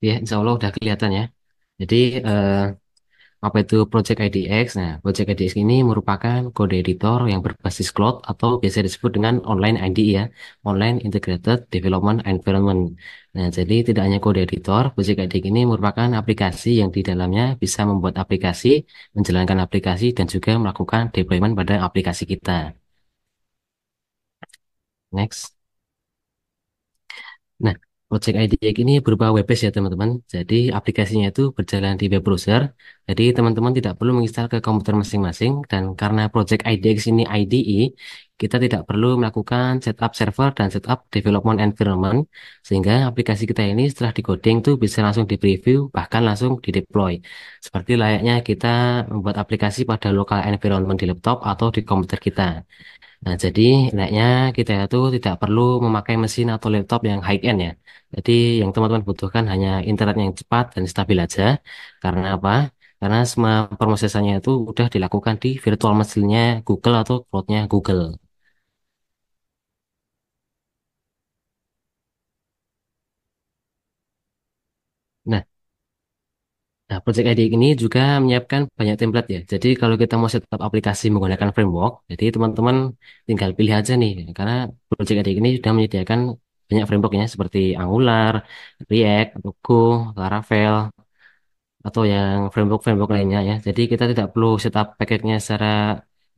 Ya, insya Allah udah kelihatan ya. Jadi, apa itu Project IDX? Nah, Project IDX ini merupakan kode editor yang berbasis cloud atau biasa disebut dengan online IDE ya, Online Integrated Development Environment. Nah, jadi tidak hanya kode editor, Project IDX ini merupakan aplikasi yang di dalamnya bisa membuat aplikasi, menjalankan aplikasi, dan juga melakukan deployment pada aplikasi kita. Next. Nah, Project IDX ini berupa web based ya teman-teman. Jadi aplikasinya itu berjalan di web browser. Jadi teman-teman tidak perlu menginstal ke komputer masing-masing. Dan karena Project IDX ini IDE, kita tidak perlu melakukan setup server dan setup development environment. Sehingga aplikasi kita ini setelah di-coding tuh bisa langsung di-preview, bahkan langsung di-deploy. Seperti layaknya kita membuat aplikasi pada local environment di laptop atau di komputer kita. Nah, jadi enaknya kita itu tidak perlu memakai mesin atau laptop yang high end ya. Jadi yang teman-teman butuhkan hanya internet yang cepat dan stabil aja. Karena apa? Karena semua proses-prosesnya itu udah dilakukan di virtual machine-nya Google atau cloud-nya Google. Nah, Project ID ini juga menyiapkan banyak template ya. Jadi kalau kita mau setup aplikasi menggunakan framework, jadi teman-teman tinggal pilih aja nih. Karena Project ID ini sudah menyediakan banyak frameworknya seperti Angular, React, Go, Laravel, atau yang framework-framework lainnya ya. Jadi kita tidak perlu setup package-nya secara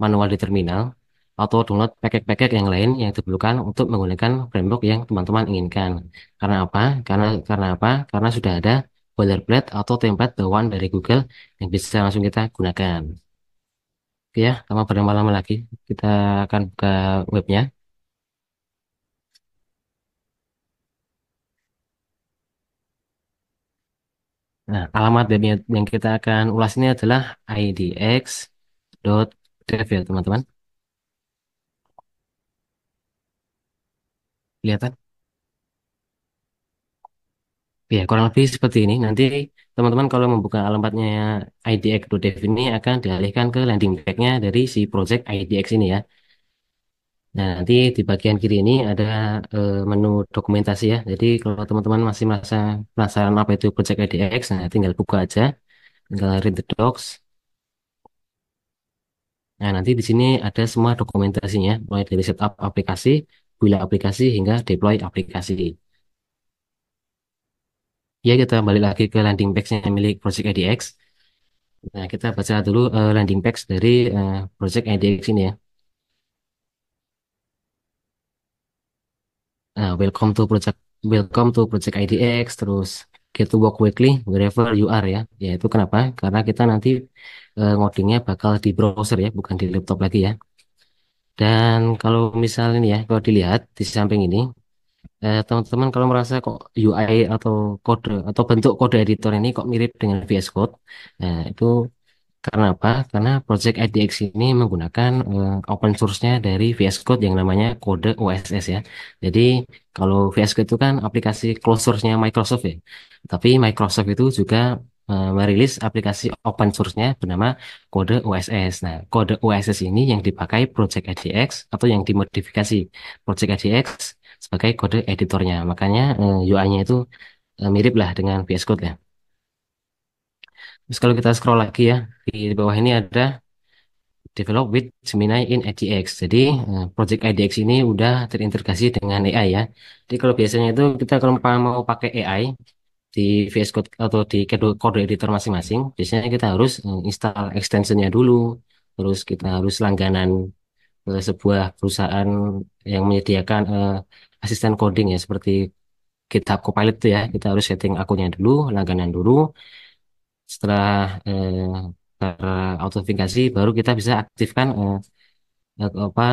manual di terminal atau download package-package yang lain yang diperlukan untuk menggunakan framework yang teman-teman inginkan. Karena apa? Karena apa? Karena sudah ada boilerplate atau template bawaan dari Google yang bisa langsung kita gunakan. Oke ya, tanpa berlama-lama lagi, kita akan buka webnya. Nah, alamat web yang kita akan ulas ini adalah idx.dev ya, teman-teman. Kelihatan? Ya, kurang lebih seperti ini. Nanti teman-teman kalau membuka alamatnya idx.dev ini akan dialihkan ke landing page-nya dari si project IDX ini ya. Nah, nanti di bagian kiri ini ada menu dokumentasi ya. Jadi kalau teman-teman masih merasa penasaran apa itu project IDX, nah tinggal buka aja, tinggal read the docs. Nah, nanti di sini ada semua dokumentasinya, mulai dari setup aplikasi, build aplikasi, hingga deploy aplikasi. Ya, kita balik lagi ke landing page-nya milik project IDX. Nah, kita baca dulu landing page dari Project IDX ini ya. Nah, welcome to Project IDX, terus get to work weekly wherever you are ya. Yaitu kenapa? Karena kita nanti ngodingnya bakal di browser ya, bukan di laptop lagi ya. Dan kalau misal ini ya, kalau dilihat di samping ini, teman-teman kalau merasa kok UI atau kode atau bentuk kode editor ini kok mirip dengan VS Code, nah itu karena apa? Karena Project IDX ini menggunakan open source-nya dari VS Code yang namanya kode OSS ya. Jadi kalau VS Code itu kan aplikasi closed source-nya Microsoft ya. Tapi Microsoft itu juga merilis aplikasi open source-nya bernama kode OSS. Nah, kode OSS ini yang dipakai Project IDX atau yang dimodifikasi Project IDX sebagai kode editornya. Makanya UI-nya itu mirip lah dengan VS Code ya. Terus kalau kita scroll lagi ya, di bawah ini ada develop with Gemini in ADX. Jadi, Project IDX ini udah terintegrasi dengan AI ya. Jadi, kalau biasanya itu kita kalau mau pakai AI di VS Code atau di kode editor masing-masing, biasanya kita harus install extensionnya dulu. Terus kita harus langganan ke sebuah perusahaan yang menyediakan asisten coding ya, seperti GitHub Copilot itu ya. Kita harus setting akunnya dulu, langganan dulu. Setelah terautentikasi, baru kita bisa aktifkan apa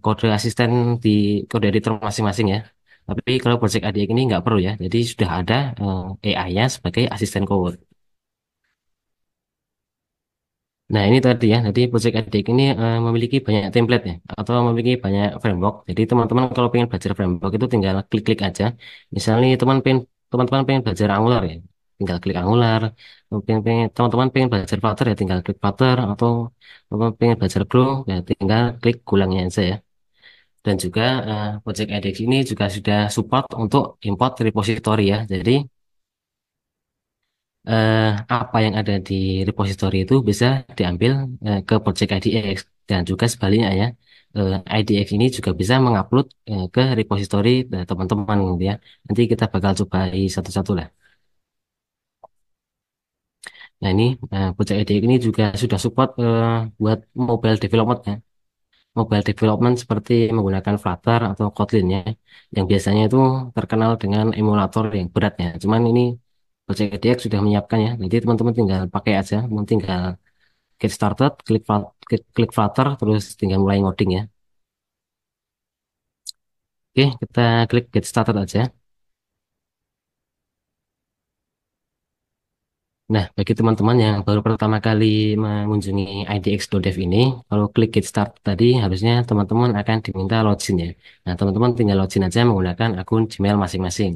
kode asisten di kode editor masing-masing ya. Tapi kalau Project ADX ini nggak perlu ya. Jadi sudah ada AI-nya sebagai asisten code. Nah ini tadi ya. Jadi Project ADX ini memiliki banyak template ya, atau memiliki banyak framework. Jadi teman-teman kalau pengen belajar framework itu tinggal klik-klik aja. Misalnya teman-teman pengen belajar Angular ya, tinggal klik Angular. Teman-teman pengen belajar Flutter ya, tinggal klik Flutter. Atau teman-teman pengen belajar Go ya, tinggal klik Golangnya aja ya. Dan juga Project IDX ini juga sudah support untuk import repository ya. Jadi eh, apa yang ada di repository itu bisa diambil ke Project IDX dan juga sebaliknya ya. IDX ini juga bisa mengupload ke repository teman-teman gitu ya. Nanti kita bakal cobai satu-satu lah. Nah ini Project IDX ini juga sudah support buat mobile development ya. Mobile development seperti menggunakan Flutter atau Kotlin ya, yang biasanya itu terkenal dengan emulator yang beratnya. Cuman ini Project IDX sudah menyiapkan ya, jadi teman-teman tinggal pakai aja, tinggal get started, klik Flutter, terus tinggal mulai ngoding ya. Oke, kita klik get started aja. Nah, bagi teman-teman yang baru pertama kali mengunjungi idx.dev ini, kalau klik get start tadi, harusnya teman-teman akan diminta login ya. Nah, teman-teman tinggal login aja menggunakan akun Gmail masing-masing.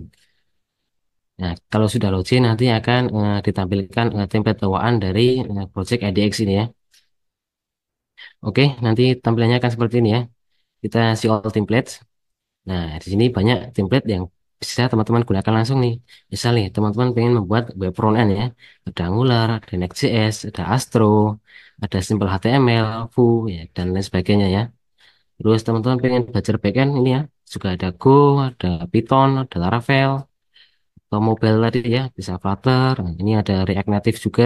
Nah, kalau sudah login nanti akan ditampilkan template bawaan dari Project IDX ini ya. Oke, nanti tampilannya akan seperti ini ya. Kita see all templates. Nah, di sini banyak template yang bisa teman-teman gunakan langsung nih. Misal nih, teman-teman pengen membuat web front-end ya. Ada Angular, ada Next.js, ada Astro, ada Simple HTML, Vue, ya, dan lain sebagainya ya. Terus teman-teman pengen belajar backend ini ya. Juga ada Go, ada Python, ada Laravel, atau mobile tadi ya, bisa Flutter. Nah, ini ada React Native juga.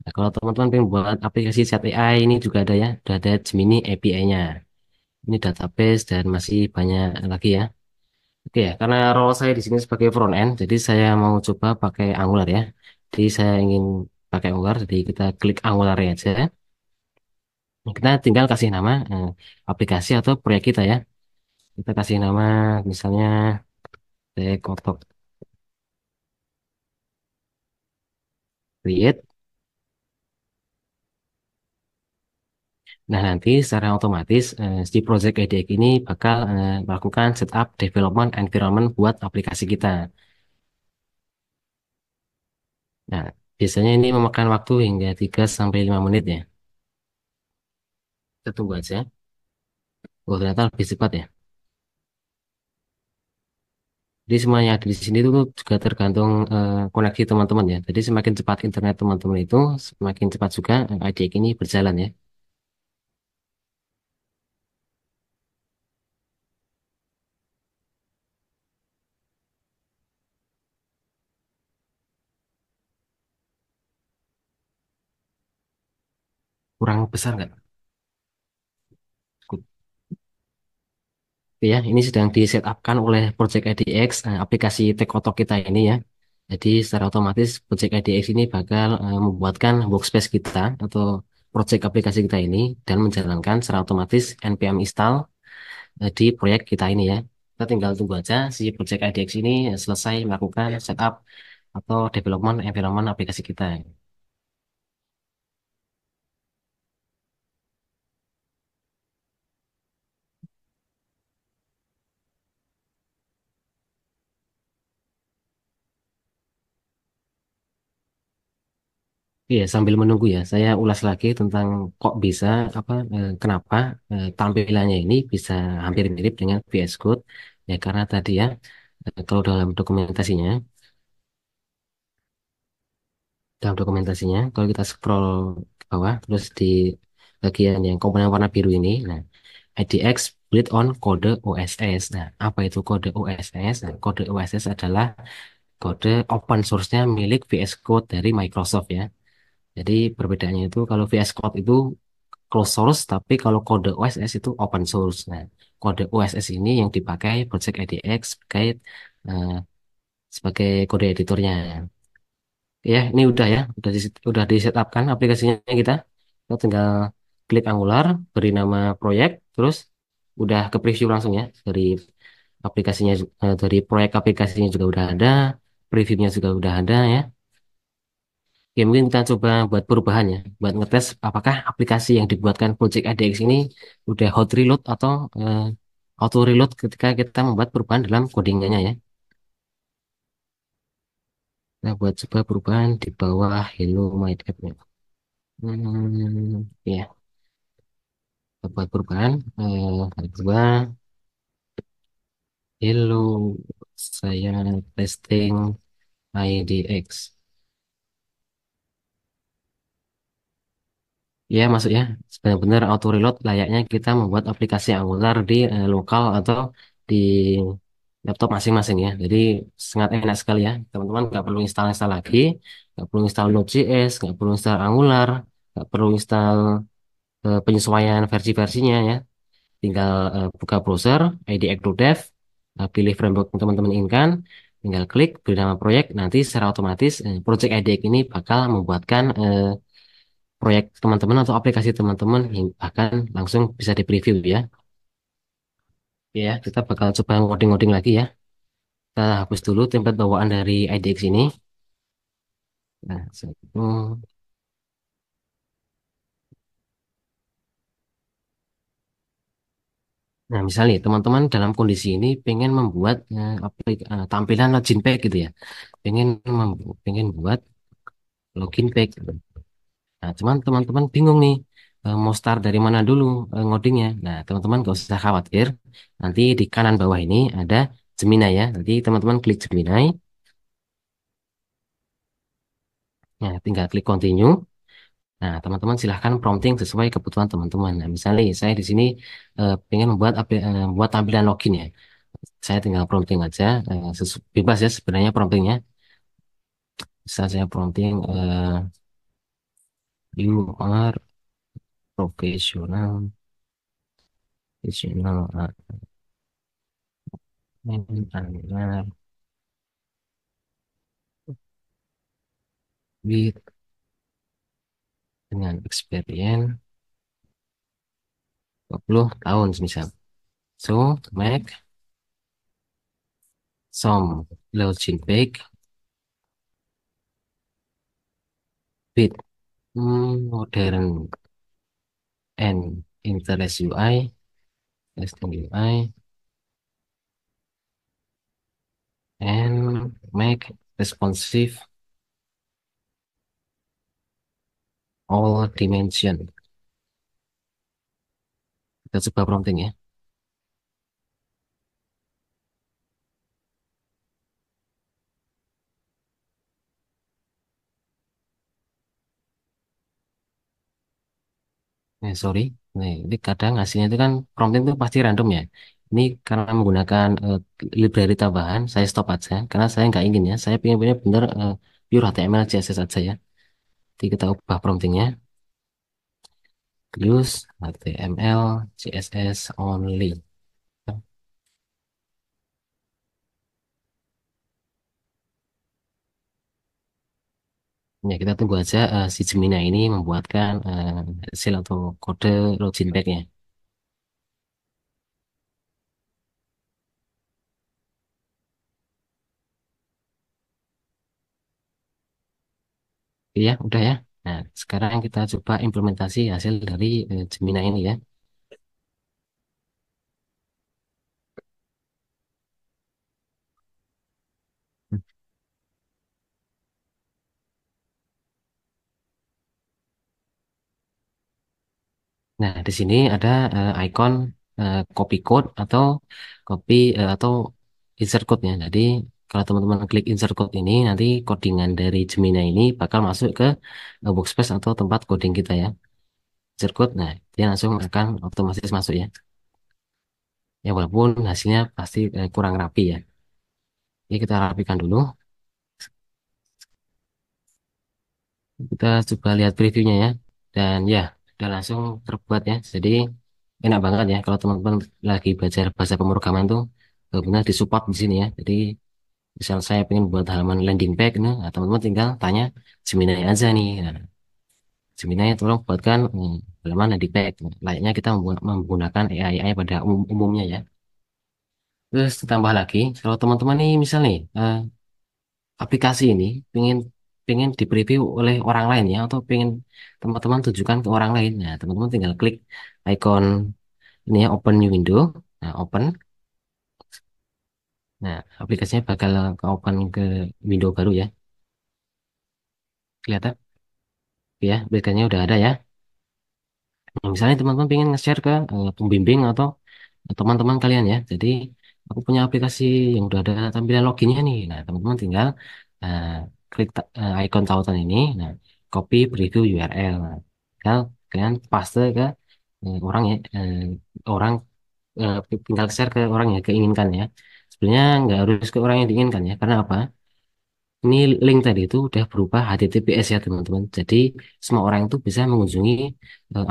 Nah, kalau teman-teman pengen buat aplikasi chat AI ini juga ada ya. Udah ada Gemini API-nya. Ini database dan masih banyak lagi ya. Oke ya, karena role saya di sini sebagai front end, jadi saya mau coba pakai Angular ya. Jadi saya ingin pakai Angular, jadi kita klik Angular aja. Nah, kita tinggal kasih nama aplikasi atau proyek kita ya. Kita kasih nama misalnya Dekotok Create. Nah, nanti secara otomatis si Project IDX ini bakal melakukan setup development environment buat aplikasi kita. Nah, biasanya ini memakan waktu hingga 3 sampai 5 menit ya. Kita tunggu aja. Oh, ternyata lebih cepat ya. Jadi semua yang ada di sini itu juga tergantung koneksi teman-teman ya. Jadi semakin cepat internet teman-teman itu, semakin cepat juga IDX ini berjalan ya. Kurang besar nggak? Ya, ini sedang di setupkan oleh Project IDX, aplikasi Tekotok kita ini ya. Jadi secara otomatis Project IDX ini bakal membuatkan workspace kita atau project aplikasi kita ini dan menjalankan secara otomatis npm install di proyek kita ini ya. Kita tinggal tunggu aja si Project IDX ini selesai melakukan setup atau development environment aplikasi kita. Iya, sambil menunggu ya, saya ulas lagi tentang kok bisa kenapa tampilannya ini bisa hampir mirip dengan VS Code. Ya karena tadi ya, kalau dalam dokumentasinya, kalau kita scroll ke bawah, terus di bagian yang komponen warna biru ini, nah IDX built on kode OSS. Nah, apa itu kode OSS? Nah, kode OSS adalah kode open source-nya milik VS Code dari Microsoft ya. Jadi perbedaannya itu kalau VS Code itu closed source, tapi kalau kode OSS itu open source. Nah, kode OSS ini yang dipakai Project IDX eh, sebagai kode editornya. Ya, ini udah ya, udah di setup kan aplikasinya kita. Kita tinggal klik Angular, beri nama proyek, terus udah ke preview langsung ya dari dari proyek aplikasinya juga udah ada, previewnya juga udah ada ya. Ya mungkin kita coba buat perubahan ya, buat ngetes apakah aplikasi yang dibuatkan Project ADX ini udah hot reload atau auto reload ketika kita membuat perubahan dalam codingannya ya. Kita buat coba perubahan di bawah Hello My App ya. Ya, kita buat perubahan. Ada dua. Hello, saya testing IDX. Ya, maksudnya benar-benar auto reload layaknya kita membuat aplikasi Angular di lokal atau di laptop masing-masing ya. Jadi sangat enak sekali ya. Teman-teman nggak perlu install-install lagi, nggak perlu install Node.js, nggak perlu install Angular, nggak perlu install penyesuaian versi-versinya ya. Tinggal buka browser, IDE Dev, pilih framework yang teman-teman inginkan, tinggal klik, beri nama proyek, nanti secara otomatis project IDE ini bakal membuatkan proyek teman-teman atau aplikasi teman-teman yang bahkan langsung bisa di preview ya. Ya, kita bakal coba ngoding-ngoding lagi ya. Kita hapus dulu template bawaan dari IDX ini. Nah, nah, misalnya teman-teman dalam kondisi ini pengen membuat tampilan login page gitu ya. Pengen pengen buat login page. Nah, cuman teman-teman bingung nih mau start dari mana dulu ngodingnya. Nah, teman-teman gak usah khawatir. Nanti di kanan bawah ini ada Gemini ya. Nanti teman-teman klik Gemini. Nah, tinggal klik continue. Nah, teman-teman silahkan prompting sesuai kebutuhan teman-teman. Nah, misalnya saya di sini pengen membuat tampilan login ya. Saya tinggal prompting aja. Bebas ya sebenarnya promptingnya. Bisa saya prompting you are professional admin with dengan experience 20 tahun misal. So, make some login page with modern and interest UI, testing UI, and make responsive all dimension. Kita coba prompting ya. Sorry, ini kadang hasilnya itu kan prompting itu pasti random ya. Ini karena menggunakan library tambahan, saya stop aja karena saya nggak ingin ya. Saya pengen punya benar pure HTML CSS aja ya. Jadi kita ubah promptingnya. Use HTML CSS only. Ya, kita tunggu aja si Gemini ini membuatkan hasil atau kode login back-nya. Ya, udah ya. Nah, sekarang kita coba implementasi hasil dari Gemini ini ya. Nah, di sini ada icon copy code atau atau insert code-nya. Jadi, kalau teman-teman klik insert code ini, nanti codingan dari Gemini ini bakal masuk ke workspace atau tempat coding kita ya. Insert code, nah, dia langsung akan otomatis masuk ya. Ya, walaupun hasilnya pasti kurang rapi ya. Ini kita rapikan dulu. Kita coba lihat previewnya ya. Dan ya, udah langsung terbuat ya. Jadi enak banget ya kalau teman-teman lagi belajar bahasa pemrograman tuh benar disupport di sini ya. Jadi misal saya pengen buat halaman landing page, nah, teman-teman tinggal tanya Gemini aja nih. Nah, Gemini tolong buatkan halaman landing page. Nah, layaknya kita menggunakan AI pada umumnya ya. Terus tambah lagi, kalau teman-teman nih misal nih aplikasi ini pengen pengen di preview oleh orang lain ya atau pengen teman-teman tujukan ke orang lain. Nah, teman-teman tinggal klik icon ini ya open new window. Nah, open. Nah, aplikasinya bakal ke open ke window baru ya. Kelihatan ya, aplikasinya udah ada ya. Nah, misalnya teman-teman pengen nge-share ke pembimbing atau teman-teman kalian ya. Jadi, aku punya aplikasi yang udah ada tampilan loginnya nih. Nah, teman-teman tinggal uh, klik icon tautan ini. Nah, copy preview URL. Nah, tinggal kalian paste ke orang ya, orang tinggal share ke orang yang keinginkan ya. Sebenarnya nggak harus ke orang yang diinginkan ya, karena apa? Ini link tadi itu udah berupa HTTPS ya teman-teman. Jadi semua orang itu bisa mengunjungi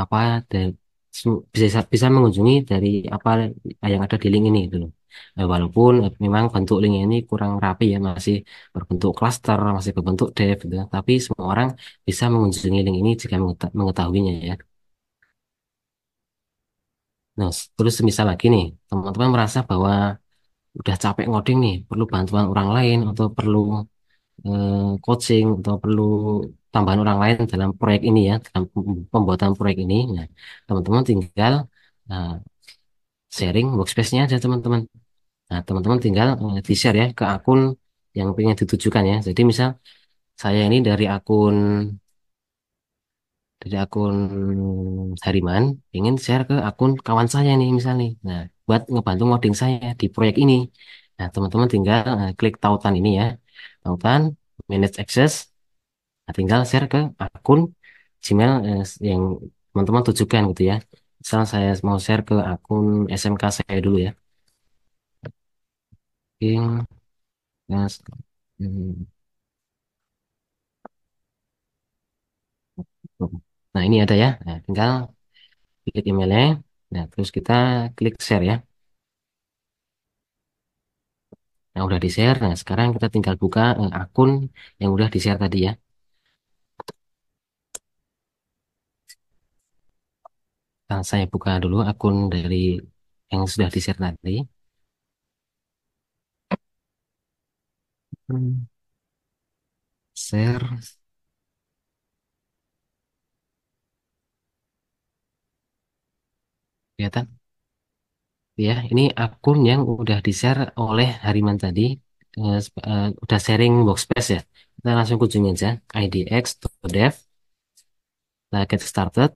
apa dan bisa bisa mengunjungi dari apa yang ada di link ini gitu loh. Walaupun memang bentuk link ini kurang rapi ya, masih berbentuk klaster, masih berbentuk div gitu ya. Tapi semua orang bisa mengunjungi link ini jika mengetahuinya ya. Nah, terus misal lagi nih, teman-teman merasa bahwa udah capek ngoding nih, perlu bantuan orang lain atau perlu coaching atau perlu tambahan orang lain dalam proyek ini ya, dalam pembuatan proyek ini. Nah, teman-teman tinggal eh, sharing workspace-nya aja teman-teman. Nah, teman-teman tinggal di-share ya ke akun yang pengen ditujukan ya. Jadi misal saya ini dari akun Hariman, ingin share ke akun kawan saya nih misal nih. Nah, buat ngebantu ngoding saya di proyek ini. Nah, teman-teman tinggal klik tautan ini ya. Tautan, manage access. Nah, tinggal share ke akun Gmail yang teman-teman tujukan gitu ya. Misal saya mau share ke akun SMK saya dulu ya. Ping, yes, hmm, nah, ini ada ya. Nah, tinggal klik emailnya. Nah, terus kita klik share ya. Nah, udah di-share. Nah, sekarang kita tinggal buka akun yang udah di-share tadi ya. Nah, saya buka dulu akun dari yang sudah di-share tadi. Hmm, Share, kelihatan? Ya, ini akun yang udah di-share oleh Hariman tadi. Udah sharing workspace ya. Kita langsung kunjungi aja idx.dev, kita get started.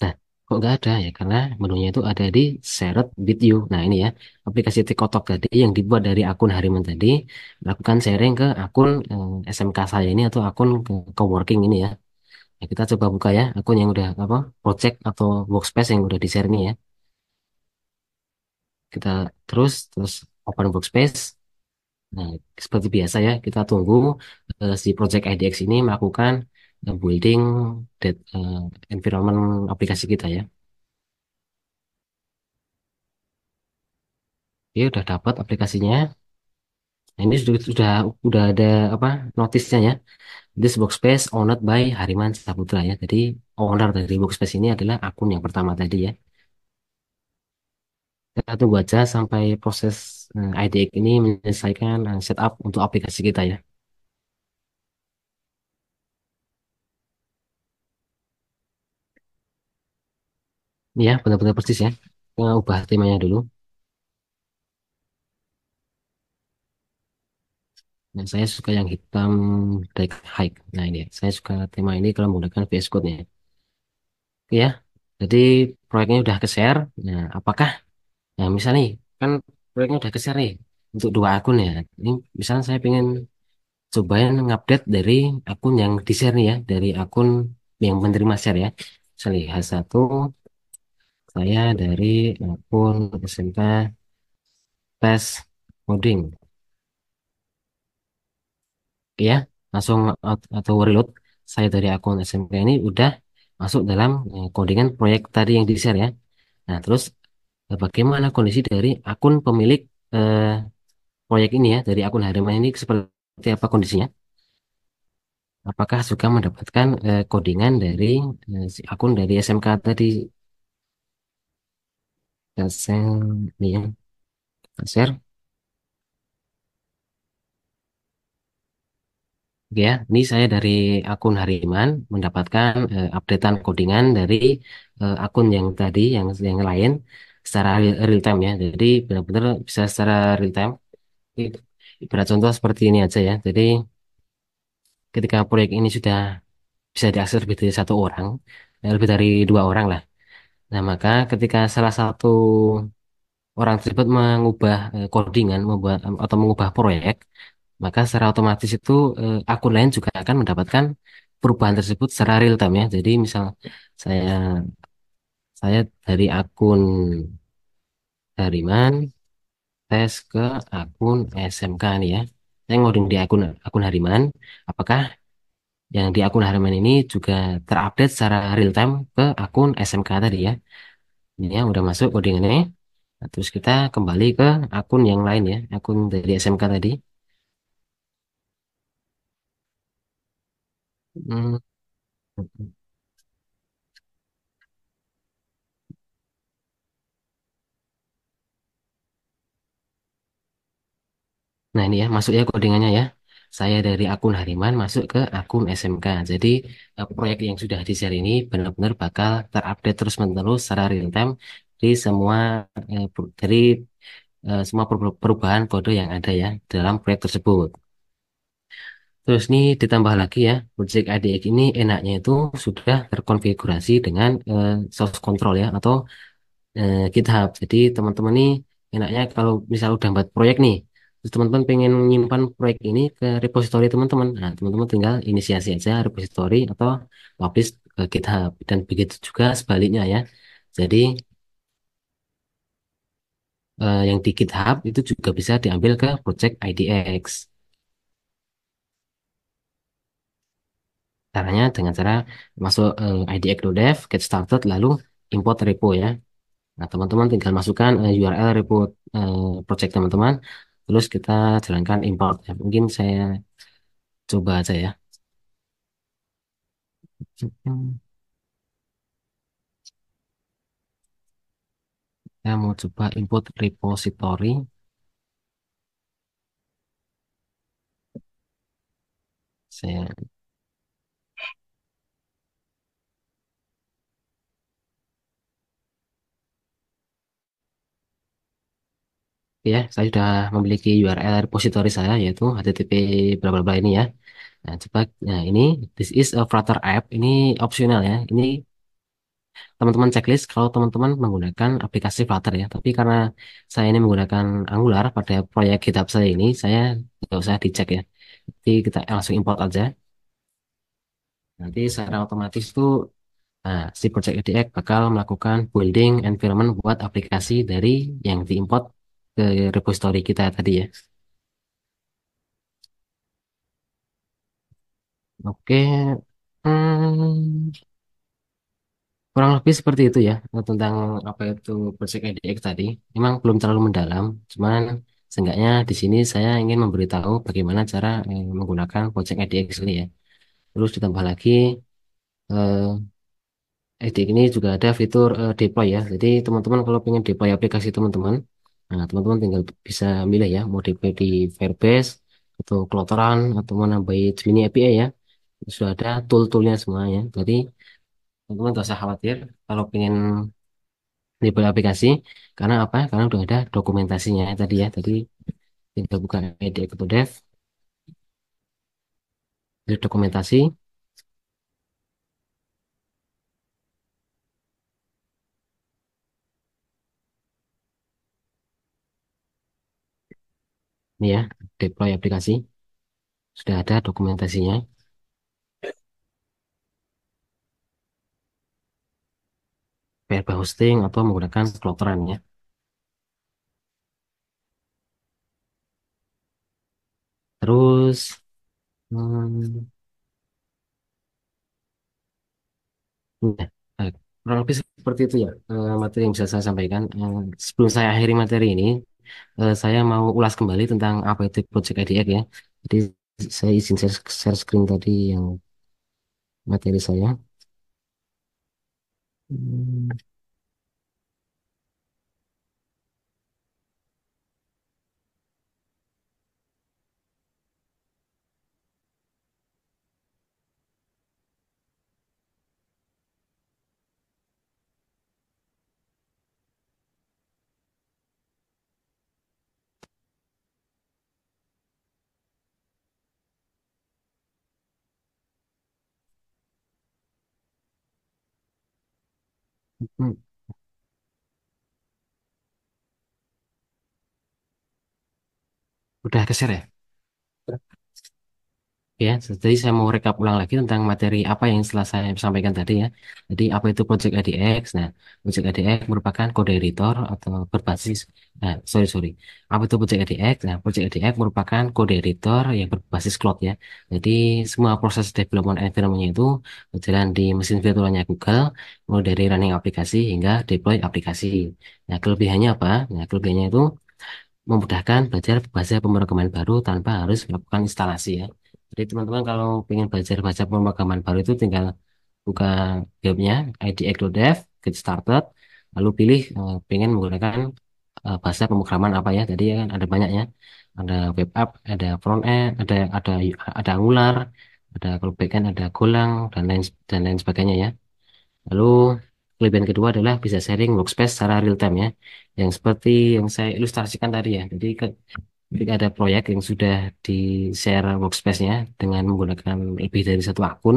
Nah, kok nggak ada ya? Karena menunya itu ada di shared with you. Nah, ini ya, aplikasi Tikotok tadi yang dibuat dari akun Hariman tadi, lakukan sharing ke akun SMK saya ini atau akun coworking ini ya. Nah, kita coba buka ya akun yang udah apa project atau workspace yang udah di-share ini ya. Kita terus open workspace. Nah, seperti biasa ya, kita tunggu si Project IDX ini melakukan building environment aplikasi kita ya. Oke, udah dapat aplikasinya. Nah, ini sudah ada apa notisnya ya. This workspace owned by Hariman Saputra ya. Jadi owner dari workspace ini adalah akun yang pertama tadi ya. Kita tunggu aja sampai proses IDX ini menyelesaikan setup untuk aplikasi kita ya. Ya, benar-benar persis ya. Kita ubah temanya dulu. Nah, saya suka yang hitam black high. Nah, ini ya. Saya suka tema ini kalau menggunakan VS Code-nya. Oke ya. Jadi proyeknya udah ke-share. Nah, apakah nah misal nih kan proyeknya udah ke-share nih untuk dua akun ya. Ini misalnya saya pengen cobain ngupdate dari akun yang di-share nih ya, dari akun yang menerima share ya. Misalnya H1 saya dari akun SMK tes coding. Ya, langsung atau reload saya dari akun SMK ini udah masuk dalam codingan proyek tadi yang di-share ya. Nah, terus bagaimana kondisi dari akun pemilik eh, proyek ini ya, dari akun harian ini seperti apa kondisinya? Apakah suka mendapatkan codingan dari si akun dari SMK tadi? Dan saya ini ya, share. Oke ya, ini saya dari akun Hariman mendapatkan updatean codingan dari akun yang tadi, yang lain secara real time ya. Jadi benar-benar bisa secara real time. I- Ibarat contoh seperti ini aja ya. Jadi ketika proyek ini sudah bisa diakses lebih dari satu orang, lebih dari dua orang lah. Nah maka ketika salah satu orang tersebut mengubah codingan, membuat atau mengubah proyek, maka secara otomatis itu akun lain juga akan mendapatkan perubahan tersebut secara real time ya. Jadi misal saya saya dari akun Hariman tes ke akun SMK nih ya. Saya ngoding di akun akun Hariman, apakah yang di akun Hariman ini juga terupdate secara real time ke akun SMK tadi ya. Ini ya udah masuk codingannya. Nah, terus kita kembali ke akun yang lain ya, akun dari SMK tadi. Hmm. Nah ini ya, masuk ya codingannya ya. Saya dari akun Hariman masuk ke akun SMK. Jadi proyek yang sudah di-share ini benar-benar bakal terupdate terus-menerus secara real time di semua dari semua perubahan kode yang ada ya dalam proyek tersebut. Terus nih ditambah lagi ya, Project IDX ini enaknya itu sudah terkonfigurasi dengan source control ya atau GitHub. Jadi teman-teman nih enaknya kalau misal udah buat proyek nih, terus teman-teman pengen menyimpan proyek ini ke repository teman-teman. Nah, teman-teman tinggal inisiasi aja repository atau publish ke GitHub dan begitu juga sebaliknya ya. Jadi yang di GitHub itu juga bisa diambil ke Project IDX. Caranya dengan cara masuk idx.dev, get started, lalu import repo ya. Nah, teman-teman tinggal masukkan URL repo project teman-teman, terus kita jalankan import. Ya, mungkin saya coba aja ya. Saya mau coba import repository. Saya ya, saya sudah memiliki URL repository saya yaitu http bla bla bla ini ya. Nah, coba nah ini this is a Flutter app. Ini opsional ya. Ini teman-teman checklist kalau teman-teman menggunakan aplikasi Flutter ya. Tapi karena saya ini menggunakan Angular pada proyek GitHub saya ini, saya nggak usah dicek ya. Jadi kita langsung import aja. Nanti secara otomatis tuh si Project EDX bakal melakukan building environment buat aplikasi dari yang diimport ke repository kita tadi ya. Oke, hmm, kurang lebih seperti itu ya tentang apa itu Project EDX tadi. Memang belum terlalu mendalam, cuman seenggaknya di sini saya ingin memberitahu bagaimana cara menggunakan Project EDX ini ya. Terus ditambah lagi eh, EDX ini juga ada fitur deploy ya. Jadi teman-teman kalau pengen deploy aplikasi teman-teman, nah teman-teman tinggal bisa milih ya mau deploy di Firebase atau Cloudrun atau mau nambahin Gemini API ya. Sudah ada tool-toolnya semuanya. Jadi teman-teman gak usah khawatir kalau pengen deploy aplikasi karena apa? Karena udah ada dokumentasinya tadi ya. Tadi tinggal buka IDE atau dev, di dokumentasi ini ya, deploy aplikasi sudah ada dokumentasinya. Verba hosting atau menggunakan Cloudrun ya. Terus hmm, ya, kurang lebih seperti itu ya materi yang bisa saya sampaikan. Sebelum saya akhiri materi ini, saya mau ulas kembali tentang apa itu Project IDX ya. Jadi saya izin share screen tadi yang materi saya. Hmm, hmm, udah ke share ya? Ya, jadi saya mau rekap ulang lagi tentang materi apa yang setelah saya sampaikan tadi ya. Jadi apa itu Project IDX? Nah, Project IDX merupakan kode editor atau berbasis, sorry. Apa itu Project IDX? Nah, Project IDX merupakan kode editor yang berbasis cloud ya. Jadi semua proses development environment itu berjalan di mesin virtualnya Google, mulai dari running aplikasi hingga deploy aplikasi. Nah, kelebihannya apa? Nah, kelebihannya itu memudahkan belajar bahasa pemrograman baru tanpa harus melakukan instalasi ya. Jadi teman-teman kalau ingin belajar bahasa pemrograman baru itu tinggal buka webnya idx.dev, get started, lalu pilih pengen menggunakan bahasa pemrograman apa ya. Tadi ya kan ada banyak ya. Ada web app, ada front end, ada Angular, ada kalau backend ada Golang dan lain sebagainya ya. Lalu kelebihan kedua adalah bisa sharing workspace secara real time ya. Yang seperti yang saya ilustrasikan tadi ya. Jadi ketika ada proyek yang sudah di share workspace-nya dengan menggunakan lebih dari satu akun,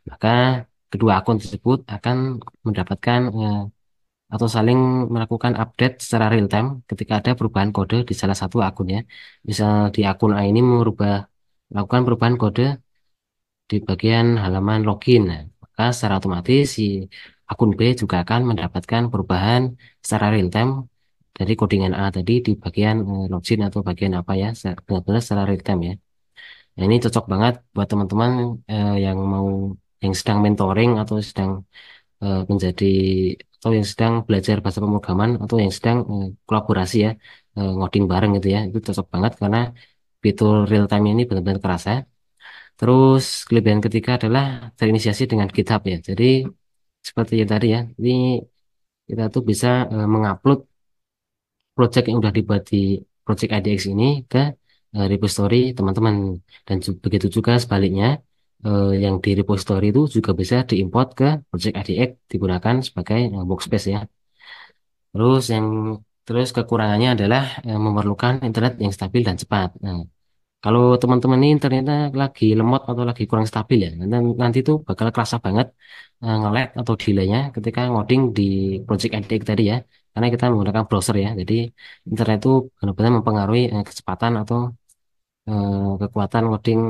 maka kedua akun tersebut akan mendapatkan atau saling melakukan update secara real time ketika ada perubahan kode di salah satu akunnya. Misal di akun A ini melakukan perubahan kode di bagian halaman login. Nah, maka secara otomatis si akun B juga akan mendapatkan perubahan secara real time dari codingan A tadi di bagian login atau bagian apa ya, benar-benar secara real time ya. Nah, ini cocok banget buat teman-teman yang yang sedang mentoring atau sedang menjadi atau yang sedang belajar bahasa pemrograman atau yang sedang kolaborasi ya, ngoding bareng gitu ya. Itu cocok banget karena fitur real time ini benar-benar kerasa. Terus kelebihan ketiga adalah terinisiasi dengan GitHub ya. Jadi seperti yang tadi ya, ini kita tuh bisa mengupload project yang udah dibuat di Project IDX ini ke repository teman-teman. Dan begitu juga sebaliknya, yang di repository itu juga bisa diimport ke Project IDX digunakan sebagai workspace ya. Terus terus kekurangannya adalah memerlukan internet yang stabil dan cepat. Nah, kalau teman-teman ini internetnya lagi lemot atau lagi kurang stabil ya, nanti tuh bakal kerasa banget nge-lag atau delaynya ketika ngoding di Project NTX tadi ya. Karena kita menggunakan browser ya, jadi internet itu benar-benar mempengaruhi kecepatan atau kekuatan ngoding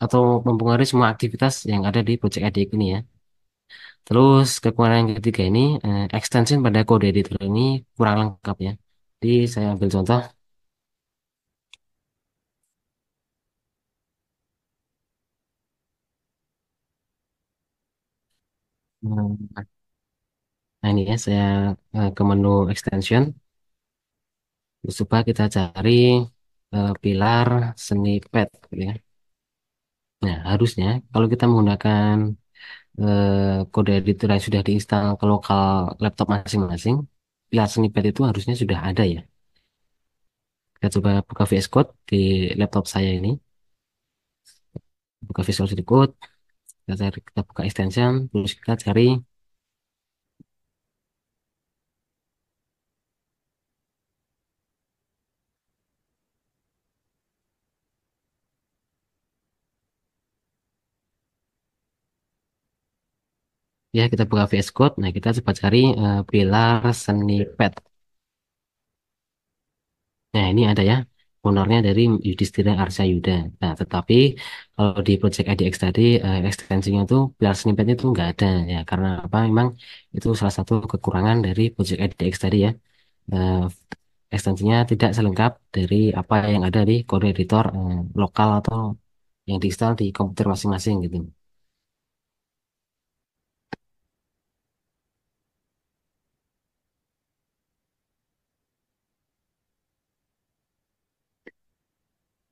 atau mempengaruhi semua aktivitas yang ada di Project NTX ini ya. Terus kekurangan yang ketiga ini, extension pada kode editor ini kurang lengkap ya. Jadi saya ambil contoh. hmm, Nah ini ya saya ke menu extension. Terus coba kita cari pilar snippet gitu ya. Nah harusnya kalau kita menggunakan kode editor yang sudah diinstal ke lokal laptop masing-masing, pilar snippet itu harusnya sudah ada ya. Kita coba buka VS Code di laptop saya ini, buka Visual Studio Code, kita buka extension, terus kita cari ya kita buka VS Code. Nah kita coba cari pilar snippet. Nah, ini ada ya, ownernya dari Yudhistira Arsya Yuda. Nah, tetapi kalau di Project IDX tadi, ekstensinya tuh, pilar snippetnya itu nggak ada ya. Karena apa? Memang itu salah satu kekurangan dari Project IDX tadi ya. Eh, Ekstensinya tidak selengkap dari apa yang ada di kode editor lokal atau yang diinstal di komputer masing-masing gitu.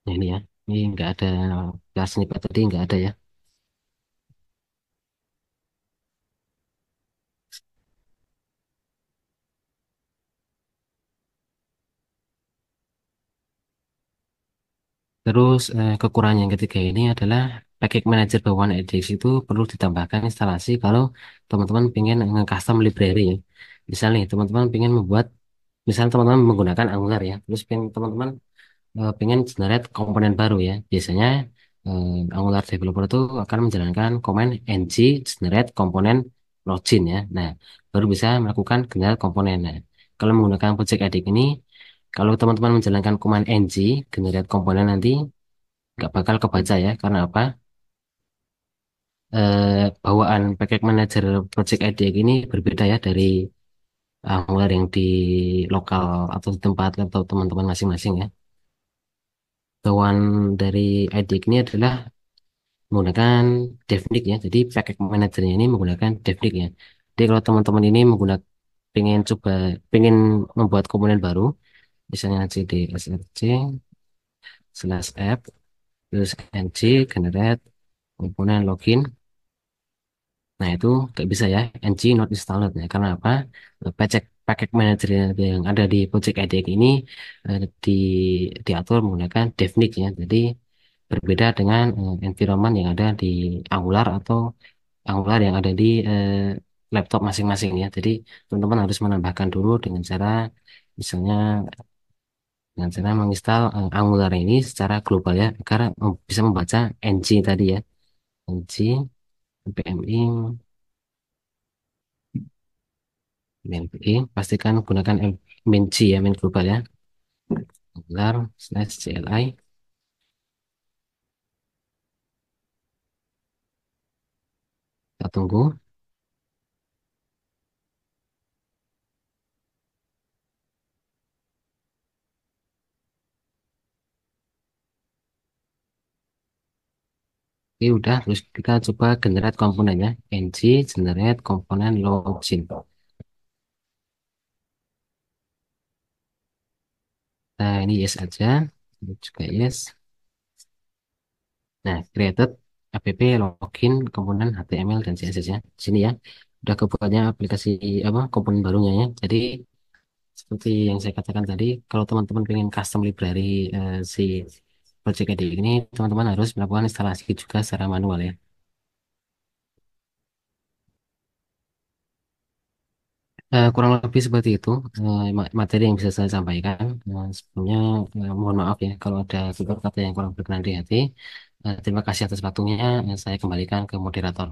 Nah, ini ya, ini nggak ada pilar snippet tadi nggak ada ya. Terus kekurangan yang ketiga ini adalah package manager bawaan edX itu perlu ditambahkan instalasi kalau teman-teman pengen nge-custom library ya. Misal nih teman-teman pengen membuat, misal teman-teman menggunakan Angular ya, terus teman-teman pengen generate komponen baru ya. Biasanya Angular developer itu akan menjalankan command ng generate komponen login ya. Nah, baru bisa melakukan generate komponen. Nah, kalau menggunakan Project Edit ini, kalau teman-teman menjalankan command ng generate komponen nanti nggak bakal kebaca ya. Karena apa? bawaan Package Manager Project IDX ini berbeda ya dari Angular yang di lokal atau di tempat laptop teman-teman masing-masing ya. Bawaan dari IDX ini adalah menggunakan Devnik ya. Jadi Package Managernya ini menggunakan Devnik ya. Jadi kalau teman-teman ini menggunakan pengen membuat komponen baru, misalnya cd src slash app terus ng generate komponen login. Nah, itu nggak bisa ya, ng not installed ya. Karena apa? Package manager yang ada di Project IDX ini di diatur menggunakan Devnik ya. Jadi berbeda dengan environment yang ada di Angular atau Angular yang ada di laptop masing-masing ya. Jadi teman-teman harus menambahkan dulu misalnya dengan cara menginstal Angular ini secara global ya, agar bisa membaca ng tadi ya, ng pmi pastikan gunakan main G ya, main global ya, Angular slash CLI. Kita tunggu. Oke, udah. Terus kita coba generate komponennya. Ng generate komponen login. Nah, ini yes aja. Ini juga yes. Nah, created app login komponen HTML dan CSS ya. Sini ya. Udah kebuatnya aplikasi apa komponen barunya ya. Jadi seperti yang saya katakan tadi, kalau teman-teman pengen custom library si Project ID ini, teman-teman harus melakukan instalasi juga secara manual ya. Kurang lebih seperti itu materi yang bisa saya sampaikan. Sebelumnya mohon maaf ya kalau ada tutur kata yang kurang berkenan di hati. Terima kasih atas waktunya. Saya kembalikan ke moderator.